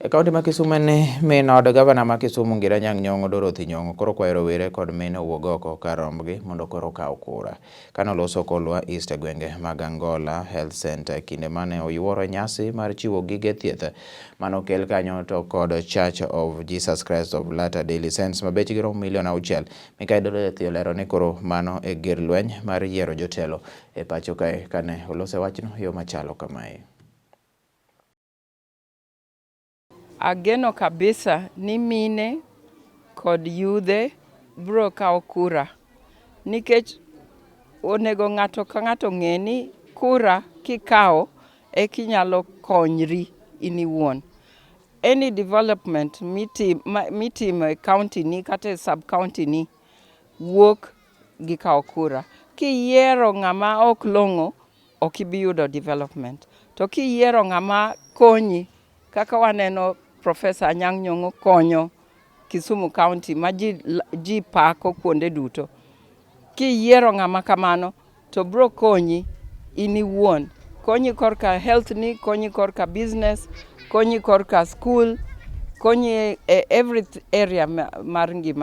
E kaunti ma Kisumu ne min od gavana ma Kisumu Ngira Nyang' Nyong'o Dorothy Nyong'o koro kwayo rowere kod mine owuog oko kar rombgi mondo koro okaw kura. Kanoloso Kolwa East e gwenge mag Angola Health Center kinde mane oyuoro nyasi mar chiwo gige thieth manokel kanyo to kod Church of Jesus Christ of Latter-day Saints ma bechgi romo $6 million. Mikai Dorothy olero ni koro mano e gir lweny mar yiero jotelo e pacho kae kane olose wachno yo machalo kamae. Ageno kabisa ni mine kod yudhe bro kawo kura. Nikech onego ng'ato ka ng'ato ng'e ni kura kikawo e kinyalo konyri in iwuon. Any development mitimo e county ni kata e sub county ni wuok gi kawo kura. Kiyiero ng'ama ok long'o ok ibi yudo development. To kiyiero ng'ama konyi kaka waneno Professor Anyang' Nyong'o konyo Kisumu County ma ji pako kuonde duto. Kiyiero ng'ama kamano to bro konyi in iwuon. Konyi korka health ni, konyi korka business, konyi korka school, konyi e every area mar ngima.